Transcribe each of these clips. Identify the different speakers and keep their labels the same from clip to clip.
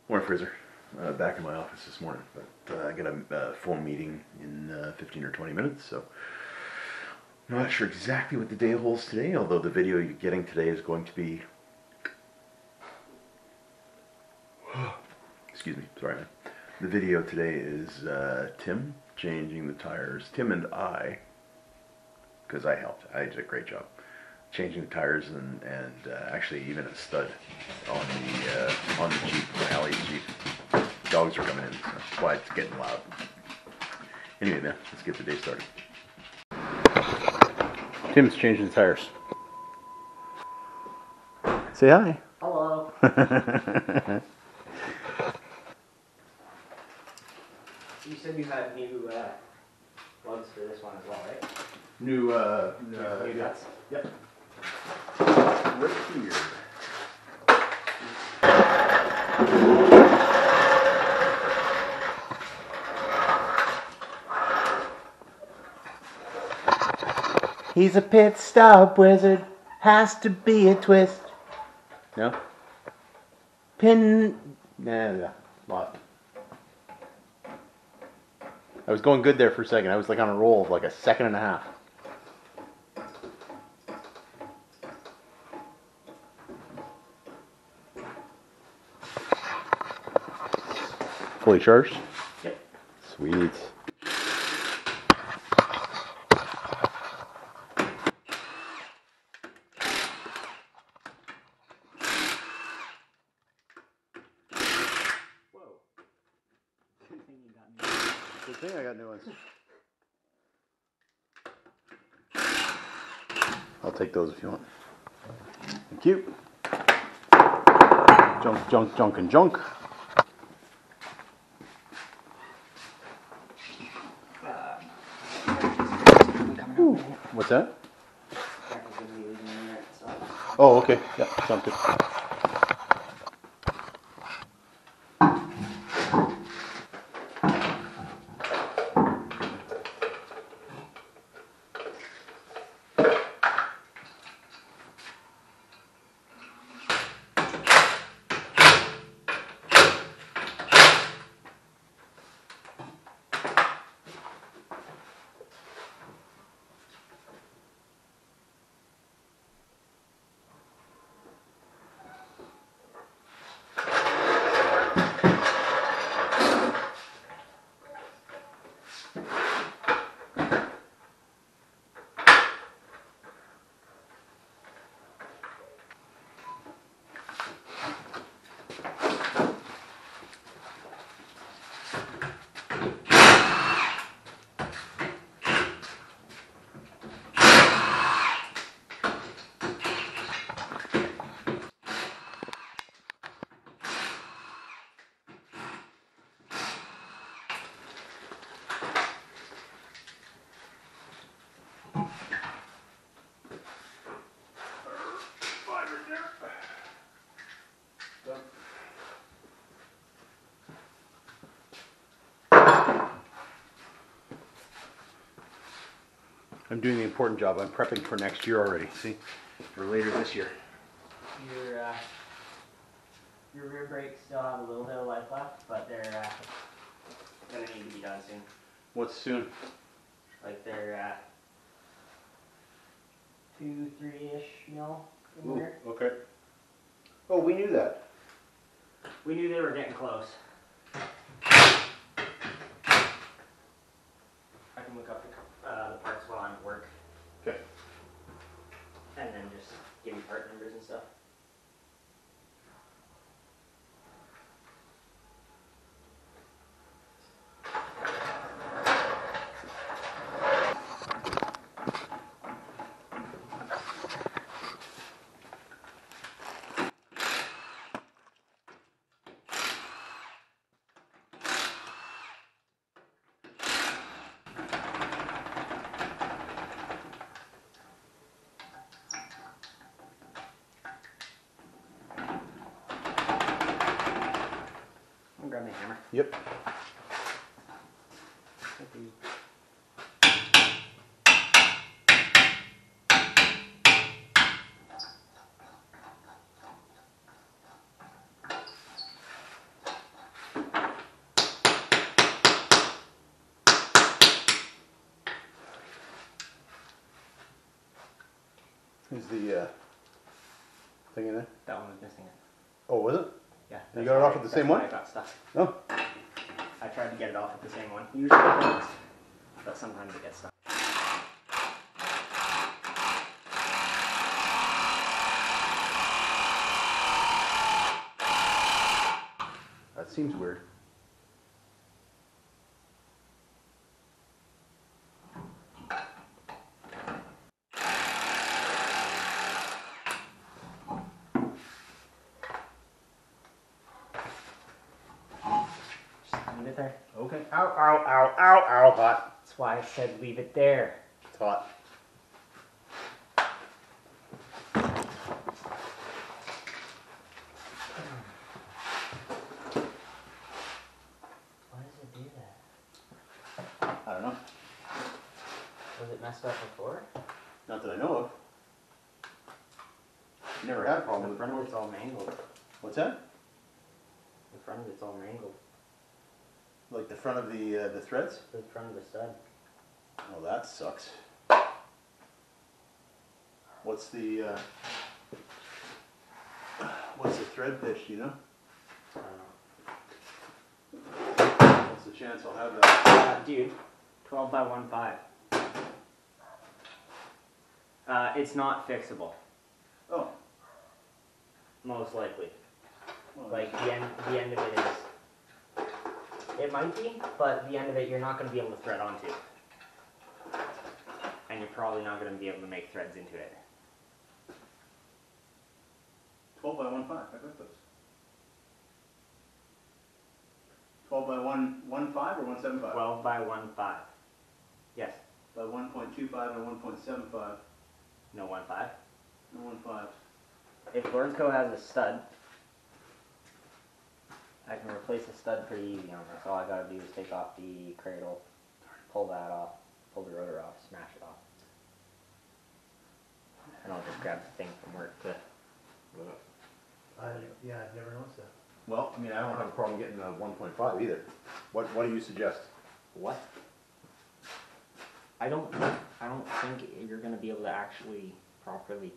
Speaker 1: Morning, Fraser. Back in my office this morning, but I got a phone meeting in 15 or 20 minutes, so I'm not sure exactly what the day holds today, although the video you're getting today is going to be... Excuse me, sorry man. The video today is Tim changing the tires. Tim and I, because I helped, I did a great job changing the tires and actually even a stud on the Jeep, the alley Jeep. Dogs are coming in, so that's why it's getting loud. Anyway, man, let's get the day started. Tim's changing the tires. Say hi.
Speaker 2: Hello. You said you had new plugs for this one as well, right?
Speaker 1: New
Speaker 2: nuts?
Speaker 1: Yep. Right here.
Speaker 3: He's a pit stop wizard, has to be a twist.
Speaker 1: No?
Speaker 3: Nah, lost.
Speaker 1: I was going good there for a second. I was like on a roll of like a second and a half. Fully charged?
Speaker 2: Yep.
Speaker 1: Sweet.
Speaker 2: Whoa.
Speaker 1: Good thing I got new ones. I'll take those if you want. Thank you. Junk, junk, junk, and junk. Ooh, what's that? Oh, okay. Yeah, sounds good. I'm doing the important job. I'm prepping for next year already. See? For later this year.
Speaker 2: Your rear brakes still have a little bit of life left, but they're gonna need to be done soon.
Speaker 1: What's soon?
Speaker 2: Like they're 2-3-ish mil in the rear.
Speaker 1: Okay. Oh, we knew that.
Speaker 2: We knew they were getting close. I can look up the parts while I'm at work.
Speaker 1: Okay.
Speaker 2: And then just give you part numbers and stuff. Grab my hammer.
Speaker 1: Yep.
Speaker 4: Is the thing in there?
Speaker 2: That one was missing it.
Speaker 4: Oh, was it?
Speaker 2: Yeah.
Speaker 4: You got it off with the same one?
Speaker 2: I got stuck.
Speaker 4: Oh.
Speaker 2: I tried to get it off with the same one. Usually it works, but sometimes it gets stuck.
Speaker 4: That seems weird.
Speaker 2: Just leave it there.
Speaker 4: Okay. Ow, ow, ow, ow, ow, hot.
Speaker 2: That's why I said leave it there.
Speaker 4: It's hot.
Speaker 2: Why does it do that?
Speaker 4: I don't know.
Speaker 2: Was it messed up before?
Speaker 4: Not that I know of. Never had a problem
Speaker 2: The
Speaker 4: with
Speaker 2: front
Speaker 4: it.
Speaker 2: of it's all mangled.
Speaker 4: What's that?
Speaker 2: The front of it's all mangled.
Speaker 4: Like the front of the threads?
Speaker 2: The front of the stud.
Speaker 4: Oh, that sucks. What's the thread pitch, do you know?
Speaker 2: I don't know.
Speaker 4: What's the chance I'll have that?
Speaker 2: Dude, 12 by 1.5. It's not fixable,
Speaker 4: Oh.
Speaker 2: most likely.
Speaker 4: Well,
Speaker 2: Like the end of it is. It might be, but the end of it you're not going to be able to thread onto, and you're probably not going to be able to make threads into it.
Speaker 4: 12 by 1.5, I got those. 12 by 1.15 or 1.75?
Speaker 2: 12 by 1.5. Yes.
Speaker 4: By 1.25 and 1.75
Speaker 2: No 1.5.
Speaker 4: and 1.5.
Speaker 2: If Lordsco has a stud, I can replace the stud pretty easy on this. All I gotta do is take off the cradle, pull that off, pull the rotor off, smash it off. And I'll just grab the thing from work to...
Speaker 3: Yeah, I've never noticed that.
Speaker 4: Well, I mean, I don't have a problem getting a 1.5 either. What do you suggest?
Speaker 2: What? I don't think you're gonna be able to actually properly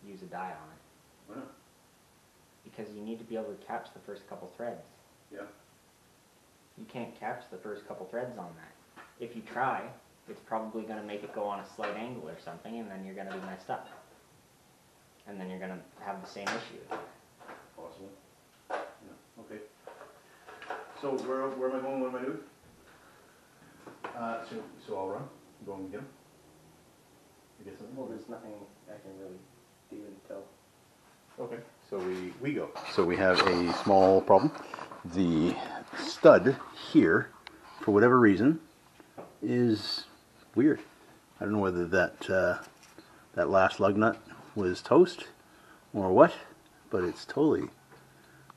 Speaker 2: use a die on it.
Speaker 4: Why not?
Speaker 2: Because you need to be able to catch the first couple threads.
Speaker 4: Yeah.
Speaker 2: You can't catch the first couple threads on that. If you try, it's probably going to make it go on a slight angle or something, and then you're going to be messed up. And then you're going to have the same issue.
Speaker 4: Possible. Yeah. Okay. So where am I going? What am I doing? So I'll run. Go and get him. You get something?
Speaker 2: Well, there's nothing I can really do until...
Speaker 4: Okay, so we go. So we have a small problem. The stud here, for whatever reason, is weird. I don't know whether that last lug nut was toast or what, but it's totally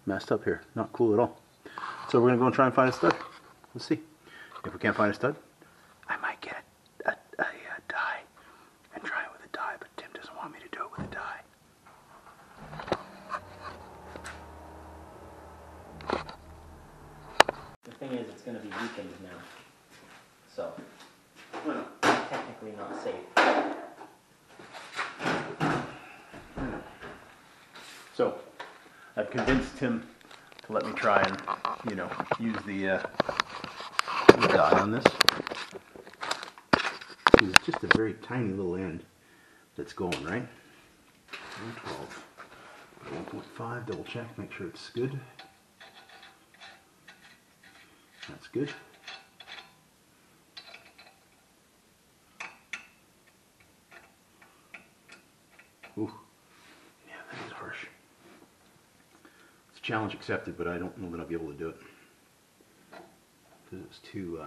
Speaker 4: messed up here. Not cool at all. So we're gonna go and try and find a stud. Let's see. If we can't find a stud, I might get a die and try it with a die, but Tim doesn't want me to do it with a die.
Speaker 2: The thing is, it's going to be weakened now. So,
Speaker 4: Well,
Speaker 2: technically not safe.
Speaker 4: so, I've convinced Tim to let me try and, use the die on this. It's just a very tiny little end that's going, right? 112. 1.5, double check, make sure it's good. That's good. Ooh, yeah, that is harsh. It's a challenge accepted, but I don't know that I'll be able to do it. Because it's too,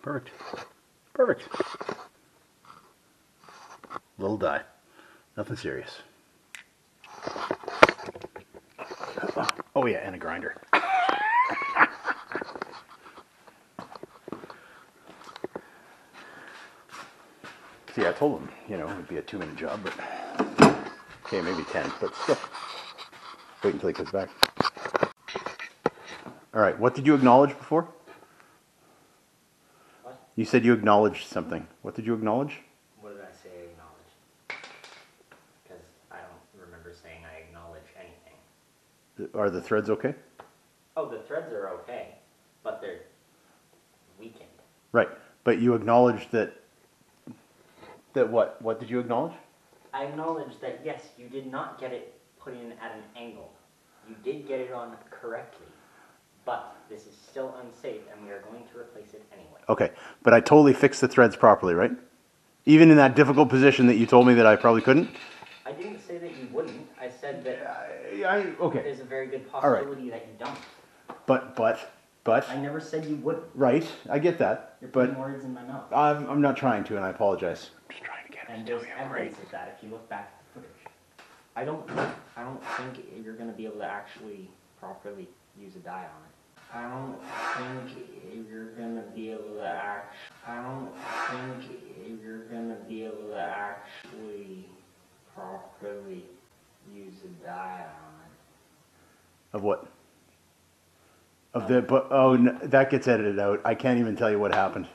Speaker 4: Perfect. Perfect. Little die. Nothing serious. Oh yeah, and a grinder. See, I told him, you know, it'd be a 2-minute job, but okay, maybe 10, but still. Wait until he comes back. All right, what did you acknowledge before?
Speaker 2: What?
Speaker 4: You said you acknowledged something. What did you acknowledge?
Speaker 2: What did I say I acknowledge? Because I don't remember saying I acknowledge anything.
Speaker 4: Are the threads okay?
Speaker 2: Oh, the threads are okay, but they're weakened.
Speaker 4: Right, but you acknowledged that. That what? What did you acknowledge?
Speaker 2: I acknowledge that, yes, you did not get it put in at an angle. You did get it on correctly, but this is still unsafe, and we are going to replace it anyway.
Speaker 4: Okay, but I totally fixed the threads properly, right? Even in that difficult position that you told me that I probably couldn't?
Speaker 2: I didn't say that you wouldn't. I said that
Speaker 4: Okay.
Speaker 2: there's a very good possibility that you don't.
Speaker 4: But.
Speaker 2: I never said you wouldn't.
Speaker 4: Right, I get that.
Speaker 2: You're
Speaker 4: But
Speaker 2: putting words in my mouth.
Speaker 4: I'm not trying to, and I apologize. I'm just trying to get him
Speaker 2: And
Speaker 4: to tell
Speaker 2: there's
Speaker 4: me I'm right.
Speaker 2: evidence of that if you look back at the footage. I don't think you're going to be able to actually properly use a die on it. I don't think you're going to be able to actually properly use a die on it.
Speaker 4: Of what? Of the, but, oh, no, that gets edited out. I can't even tell you what happened.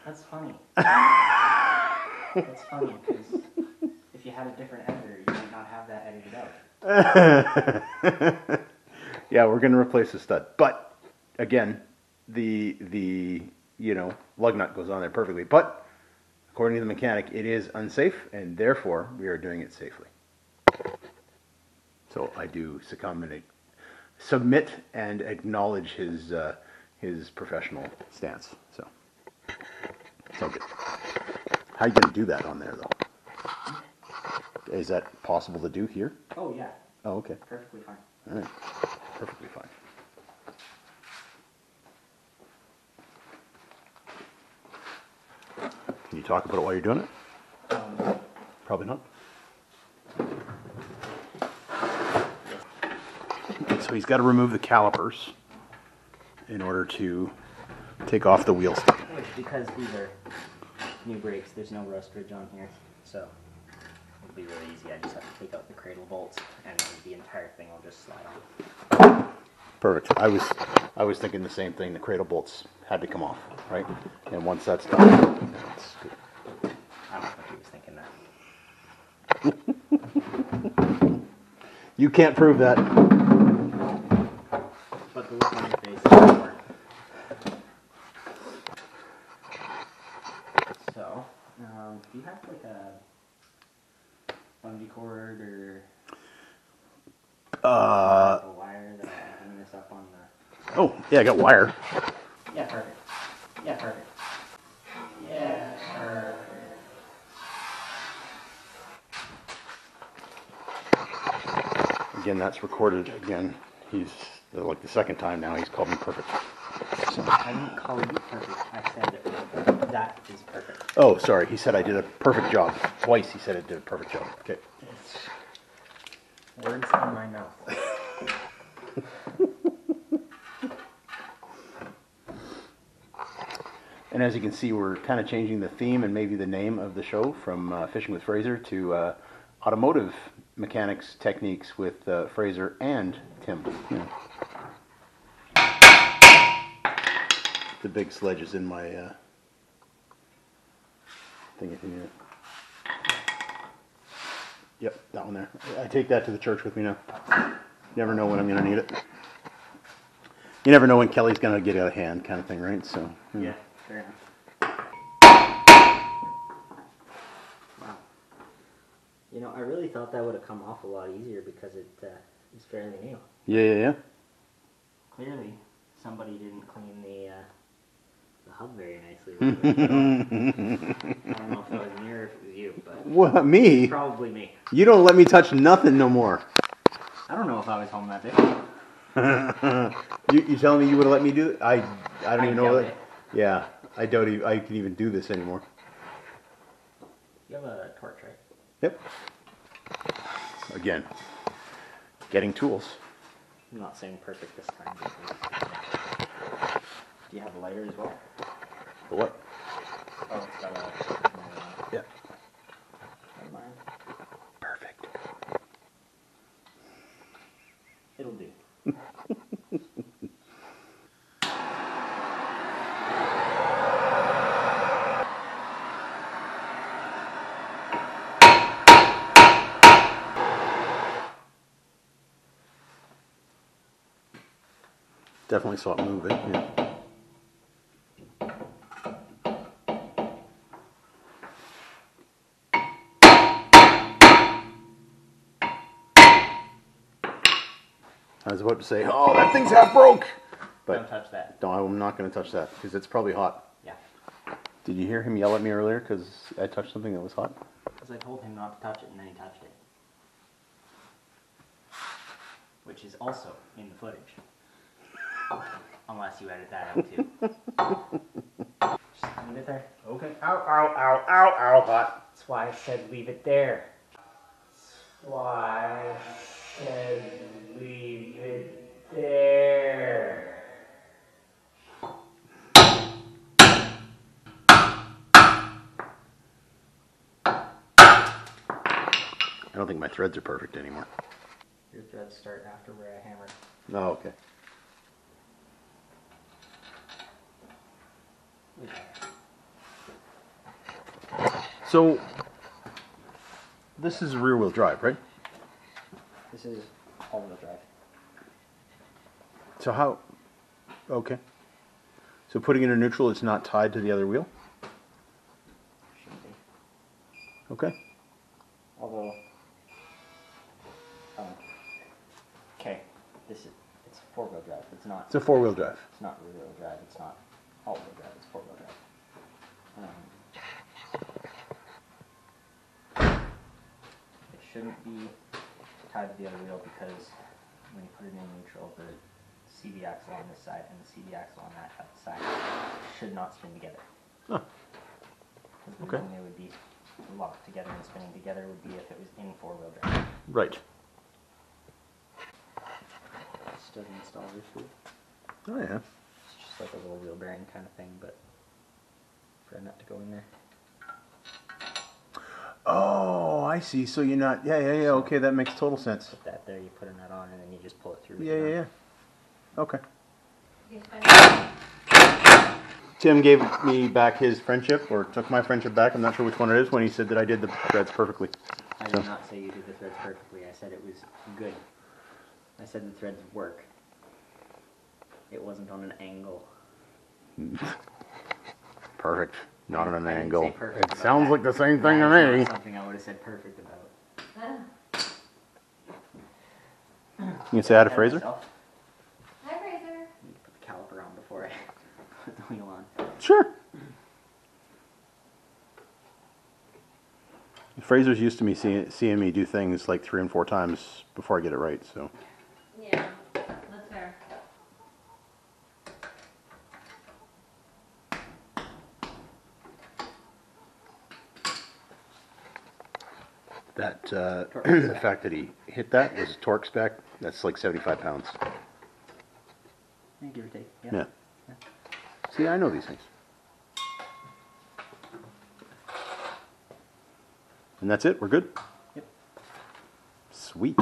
Speaker 2: That's funny. That's funny because if you had a different editor, you might not have that edited out.
Speaker 4: Yeah, we're going to replace the stud. But, again, the lug nut goes on there perfectly. But, according to the mechanic, it is unsafe, and therefore, we are doing it safely. So, I do submit and acknowledge his professional stance. So, it's all good. How are you going to do that on there, though? Is that possible to do here?
Speaker 2: Oh, yeah.
Speaker 4: Oh, okay.
Speaker 2: Perfectly fine.
Speaker 4: All right. Perfectly fine. Can you talk about it while you're doing it? Probably not. So he's got to remove the calipers in order to take off the wheel stud.
Speaker 2: Which, because these are new brakes, there's no rust ridge on here, so it'll be really easy. I just have to take out the cradle bolts, and then the entire thing will just slide on.
Speaker 4: Perfect. I was thinking the same thing. The cradle bolts had to come off, right? And once that's done, that's good.
Speaker 2: I don't think he was thinking that.
Speaker 4: You can't prove that.
Speaker 2: But the look on your face is important. So, do you have like a bungee cord or a wire that I can hang this up on the...
Speaker 4: Oh, yeah, I got wire.
Speaker 2: Yeah, perfect. Yeah, perfect. Yeah, perfect.
Speaker 4: Again, that's recorded. Again, he's like the second time now he's called me perfect. So.
Speaker 2: I didn't call you perfect. I said that is perfect.
Speaker 4: Oh, sorry. He said I did a perfect job. Twice he said I did a perfect job. Okay.
Speaker 2: Words in my mouth.
Speaker 4: And as you can see, we're kind of changing the theme and maybe the name of the show from Fishing with Fraser to Automotive Mechanics Techniques with Fraser and Tim. Yeah. The big sledge is in my thing if you need it. Yep, that one there. I take that to the church with me now. Never know when I'm going to need it. You never know when Kelly's going to get out of hand kind of thing, right? So
Speaker 2: Yeah, fair enough. Wow. You know, I really thought that would have come off a lot easier because it's fairly new.
Speaker 4: Yeah.
Speaker 2: Clearly, somebody didn't clean the hub very nicely. I don't know if it was me or if it was you, but
Speaker 4: What, me?
Speaker 2: probably me.
Speaker 4: You don't let me touch nothing no more.
Speaker 2: I don't know if I was home that day.
Speaker 4: You telling me you would have let me do it? I don't even know
Speaker 2: doubt
Speaker 4: what.
Speaker 2: it.
Speaker 4: Yeah. I doubt I can even do this anymore.
Speaker 2: You have a torch, right?
Speaker 4: Yep. Again, getting tools.
Speaker 2: I'm not saying perfect this time. Do you have a lighter as well?
Speaker 4: For what?
Speaker 2: Oh, it's got a...
Speaker 4: Yeah.
Speaker 2: Never mind.
Speaker 4: Perfect.
Speaker 2: It'll do.
Speaker 4: Definitely saw it moving. Yeah. I was about to say, oh, that thing's half broke. But
Speaker 2: Don't touch that.
Speaker 4: no, I'm not going to touch that because it's probably hot.
Speaker 2: Yeah.
Speaker 4: Did you hear him yell at me earlier because I touched something that was hot?
Speaker 2: Because I told him not to touch it and then he touched it. Which is also in the footage. Unless you edit that out too. Just leave it there.
Speaker 4: Okay. Ow, ow, ow, ow, ow, hot.
Speaker 2: That's why I said leave it there. That's why I said leave it there.
Speaker 4: I don't think my threads are perfect anymore.
Speaker 2: Your threads start after where I hammered.
Speaker 4: Oh, okay. So, this is rear wheel drive, right?
Speaker 2: This is all-wheel drive.
Speaker 4: So how, okay. So putting it in neutral, it's not tied to the other wheel?
Speaker 2: Shouldn't be.
Speaker 4: Okay.
Speaker 2: Although, okay, it's four-wheel drive. It's not.
Speaker 4: It's a four-wheel drive.
Speaker 2: It's not rear-wheel drive. It's not all-wheel drive. It's four-wheel drive. It shouldn't be tied to the other wheel because when you put it in neutral, the CV axle on this side and the CV axle on that side should not spin together.
Speaker 4: Huh.
Speaker 2: Because the
Speaker 4: Okay.
Speaker 2: reason they would be locked together and spinning together would be if it was in four-wheel drive.
Speaker 4: Right.
Speaker 2: This doesn't install this wheel.
Speaker 4: Oh, yeah.
Speaker 2: It's just like a little wheel bearing kind of thing, but for a nut to go in there.
Speaker 4: Oh, I see. So you're not, yeah, okay, that makes total sense.
Speaker 2: Put that there, you put a nut on, and then you just pull it through.
Speaker 4: Yeah. Okay. Tim gave me back his friendship, or took my friendship back, I'm not sure which one it is, when he said that I did the threads perfectly.
Speaker 2: I did not say you did the threads perfectly. I said it was good. I said the threads work. It wasn't on an angle.
Speaker 4: Perfect. Not on an
Speaker 2: I didn't
Speaker 4: angle.
Speaker 2: say perfect
Speaker 4: It
Speaker 2: about
Speaker 4: sounds
Speaker 2: that.
Speaker 4: like the same thing to
Speaker 2: That's
Speaker 4: me.
Speaker 2: not something I would have said perfect about.
Speaker 4: You can say hi to Fraser?
Speaker 2: Myself.
Speaker 5: Hi, Fraser.
Speaker 2: I need to put the caliper on before I put the wheel on.
Speaker 4: Sure. Fraser's used to me seeing me do things like 3 and 4 times before I get it right, so.
Speaker 5: Yeah, that's fair.
Speaker 4: That, the fact that he hit that was torque spec, that's like 75 pounds.
Speaker 2: Yeah, give or take.
Speaker 4: Yeah. See, I know these things. And that's it, we're good?
Speaker 2: Yep.
Speaker 4: Sweet.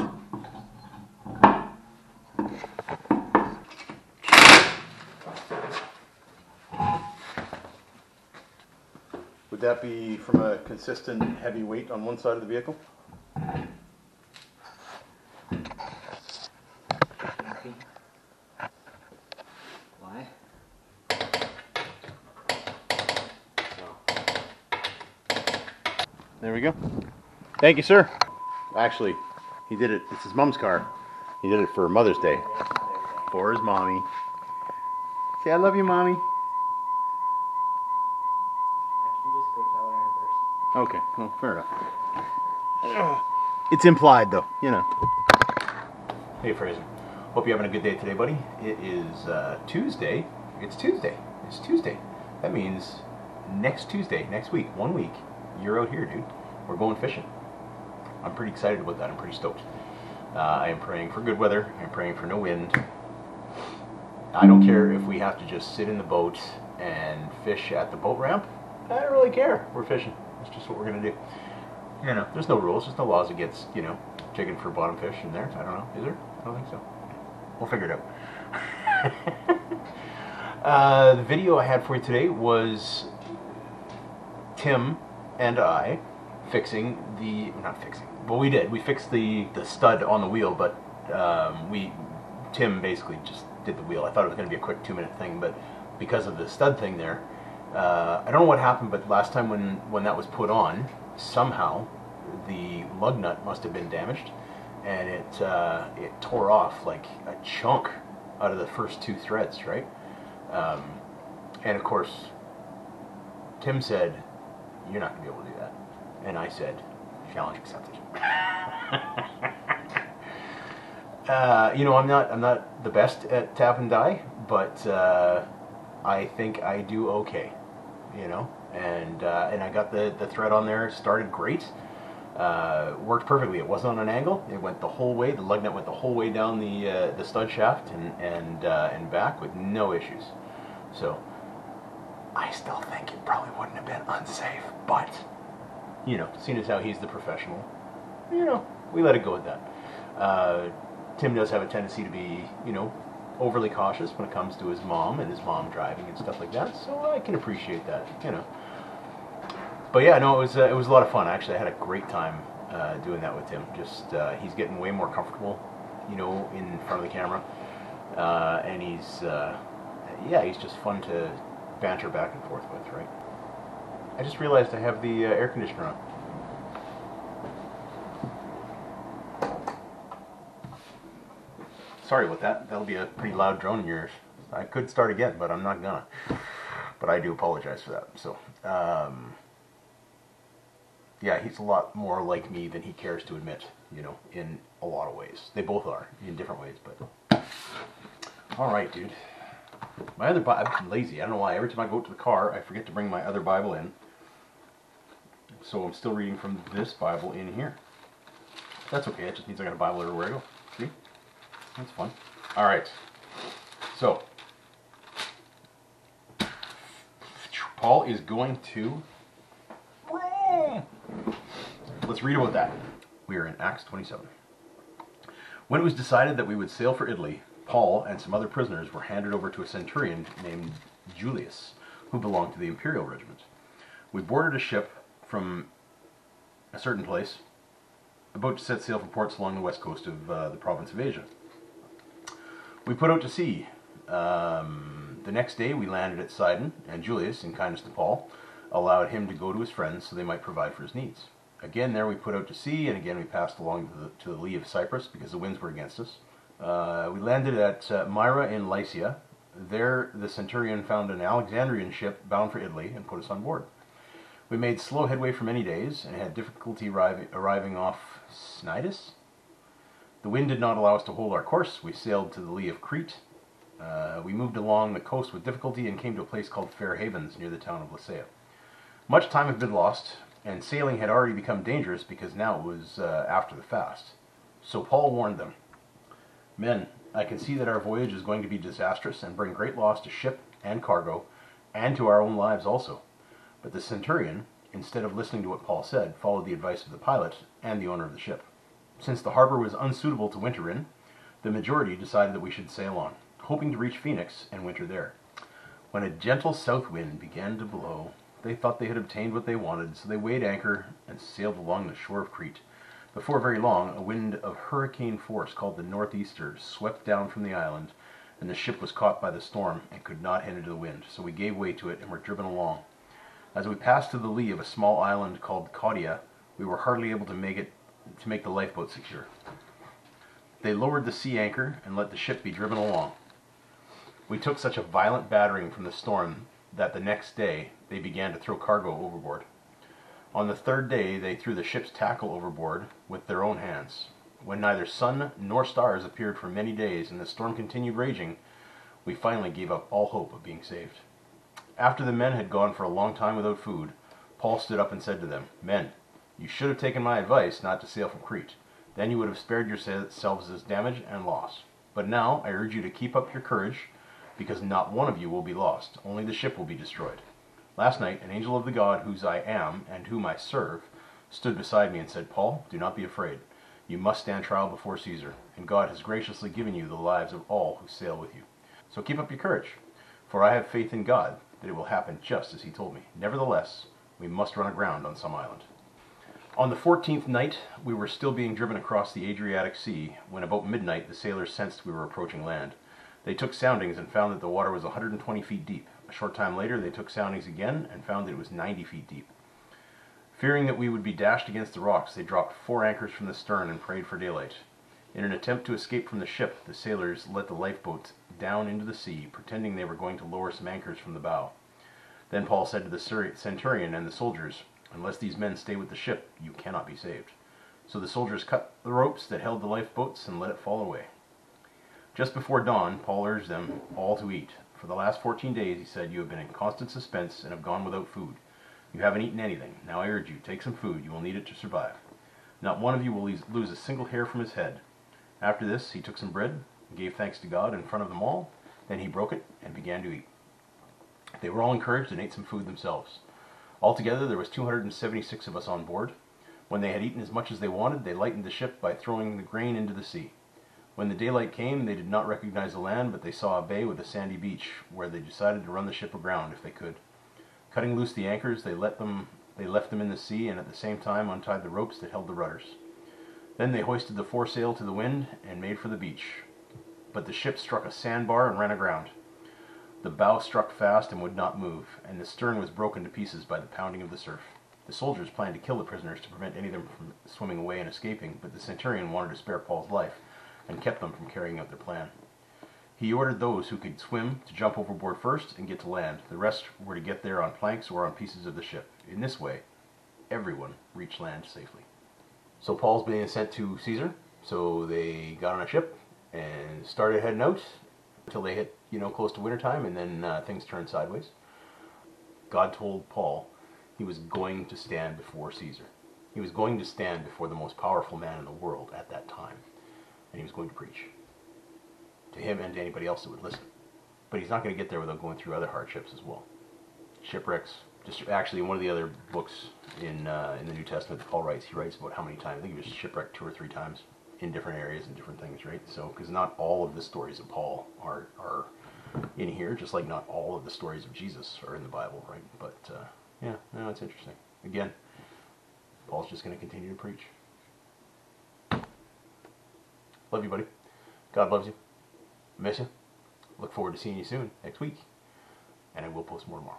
Speaker 4: Would that be from a consistent heavy weight on one side of the vehicle?
Speaker 2: Why?
Speaker 4: There we go. Thank you, sir. Actually, he did it. It's his mom's car. He did it for Mother's Day. For his mommy. Say, I love you, mommy.
Speaker 2: Actually, just go tell her in person.
Speaker 4: Okay, well, fair enough. It's implied, though, you know. Hey, Fraser. Hope you're having a good day today, buddy. It is Tuesday. It's Tuesday. that means next Tuesday, next week, 1 week, you're out here, dude. We're going fishing. I'm pretty excited about that. I'm pretty stoked. I am praying for good weather. I'm praying for no wind. I don't care if we have to just sit in the boat and fish at the boat ramp. I don't really care. We're fishing. That's just what we're going to do. You know, there's no rules. There's no laws against, you know, jigging for bottom fish in there. I don't know. Is there? I don't think so. We'll figure it out. The video I had for you today was Tim and I fixing the, not fixing, well, we did. We fixed the stud on the wheel, but Tim basically just did the wheel. I thought it was going to be a quick 2-minute thing, but because of the stud thing there, I don't know what happened, but last time when that was put on, somehow the lug nut must have been damaged, and it tore off like a chunk out of the first 2 threads, right? And of course, Tim said, "You're not going to be able to do that," and I said, "Challenge accepted." You know, I'm not the best at tap and die, but I think I do okay. You know, and I got the thread on there. Started great. Worked perfectly. It wasn't on an angle. It went the whole way. The lug nut went the whole way down the stud shaft and back with no issues. So I still think it probably wouldn't have been unsafe, but you know, seeing as how he's the professional, you know, we let it go at that. Tim does have a tendency to be, you know, overly cautious when it comes to his mom and his mom driving and stuff like that, so I can appreciate that, you know. But yeah, no, it was a lot of fun. Actually, I had a great time doing that with Tim. Just he's getting way more comfortable, you know, in front of the camera, and he's just fun to banter back and forth with, right? I just realized I have the air conditioner on. Sorry about that. That'll be a pretty loud drone in your ears. I could start again, but I'm not gonna. But I do apologize for that. So, yeah, he's a lot more like me than he cares to admit, you know, in a lot of ways. They both are, in different ways, but... Alright, dude. My other Bible... I'm lazy. I don't know why. Every time I go to the car, I forget to bring my other Bible in. So I'm still reading from this Bible in here. That's okay. It just means I got a Bible everywhere I go. See? That's fun. Alright. So, Paul is going to... Let's read about that. We are in Acts 27. When it was decided that we would sail for Italy, Paul and some other prisoners were handed over to a centurion named Julius, who belonged to the imperial regiment. We boarded a ship from a certain place, about to set sail for ports along the west coast of the province of Asia. We put out to sea. The next day we landed at Sidon, and Julius, in kindness to Paul, allowed him to go to his friends so they might provide for his needs. Again there we put out to sea, and again we passed along to the lee of Cyprus because the winds were against us. We landed at Myra in Lycia. There the centurion found an Alexandrian ship bound for Italy and put us on board. We made slow headway for many days and had difficulty arriving off Cnidus. The wind did not allow us to hold our course. We sailed to the lee of Crete. We moved along the coast with difficulty and came to a place called Fair Havens near the town of Lycia. Much time had been lost, and sailing had already become dangerous because now it was after the fast. So Paul warned them, "Men, I can see that our voyage is going to be disastrous and bring great loss to ship and cargo, and to our own lives also." But the centurion, instead of listening to what Paul said, followed the advice of the pilot and the owner of the ship. Since the harbor was unsuitable to winter in, the majority decided that we should sail on, hoping to reach Phoenix and winter there. When a gentle south wind began to blow, they thought they had obtained what they wanted, so they weighed anchor and sailed along the shore of Crete. Before very long, a wind of hurricane force called the northeaster swept down from the island, and the ship was caught by the storm and could not head into the wind, so we gave way to it and were driven along. As we passed to the lee of a small island called Caudia, we were hardly able to make the lifeboat secure. They lowered the sea anchor and let the ship be driven along. We took such a violent battering from the storm that the next day they began to throw cargo overboard. On the third day they threw the ship's tackle overboard with their own hands. When neither sun nor stars appeared for many days and the storm continued raging, we finally gave up all hope of being saved. After the men had gone for a long time without food, Paul stood up and said to them, "Men, you should have taken my advice not to sail from Crete. Then you would have spared yourselves this damage and loss. But now I urge you to keep up your courage, because not one of you will be lost, only the ship will be destroyed. Last night an angel of the God whose I am and whom I serve stood beside me and said, 'Paul, do not be afraid. You must stand trial before Caesar, and God has graciously given you the lives of all who sail with you. So keep up your courage, for I have faith in God that it will happen just as he told me. Nevertheless, we must run aground on some island.' On the 14th night, we were still being driven across the Adriatic Sea, when about midnight the sailors sensed we were approaching land. They took soundings and found that the water was 120 feet deep. A short time later, they took soundings again and found that it was 90 feet deep. Fearing that we would be dashed against the rocks, they dropped 4 anchors from the stern and prayed for daylight. In an attempt to escape from the ship, the sailors let the lifeboats down into the sea, pretending they were going to lower some anchors from the bow. Then Paul said to the centurion and the soldiers, 'Unless these men stay with the ship, you cannot be saved.' So the soldiers cut the ropes that held the lifeboats and let it fall away. Just before dawn, Paul urged them all to eat. 'For the last 14 days,' he said, 'you have been in constant suspense and have gone without food. You haven't eaten anything. Now I urge you, take some food. You will need it to survive. Not one of you will lose a single hair from his head.' After this, he took some bread and gave thanks to God in front of them all. Then he broke it and began to eat. They were all encouraged and ate some food themselves. Altogether, there was 276 of us on board. When they had eaten as much as they wanted, they lightened the ship by throwing the grain into the sea. When the daylight came, they did not recognize the land, but they saw a bay with a sandy beach, where they decided to run the ship aground if they could. Cutting loose the anchors, they left them in the sea, and at the same time untied the ropes that held the rudders. Then they hoisted the foresail to the wind and made for the beach. But the ship struck a sandbar and ran aground. The bow struck fast and would not move, and the stern was broken to pieces by the pounding of the surf. The soldiers planned to kill the prisoners to prevent any of them from swimming away and escaping, but the centurion wanted to spare Paul's life and kept them from carrying out their plan. He ordered those who could swim to jump overboard first and get to land. The rest were to get there on planks or on pieces of the ship. In this way, everyone reached land safely. So Paul's being sent to Caesar, so they got on a ship and started heading out until they hit, close to wintertime, and then things turned sideways. God told Paul he was going to stand before Caesar. He was going to stand before the most powerful man in the world at that time, and he was going to preach to him and to anybody else that would listen. But he's not going to get there without going through other hardships as well. Shipwrecks. Just actually, in one of the other books in the New Testament that Paul writes, he writes about how many times. I think he was shipwrecked 2 or 3 times in different areas and different things, right? So, because not all of the stories of Paul are in here, just like not all of the stories of Jesus are in the Bible, right? But it's interesting. Again, Paul's just going to continue to preach. Love you, buddy. God loves you. Miss you. Look forward to seeing you soon next week, and I will post more tomorrow.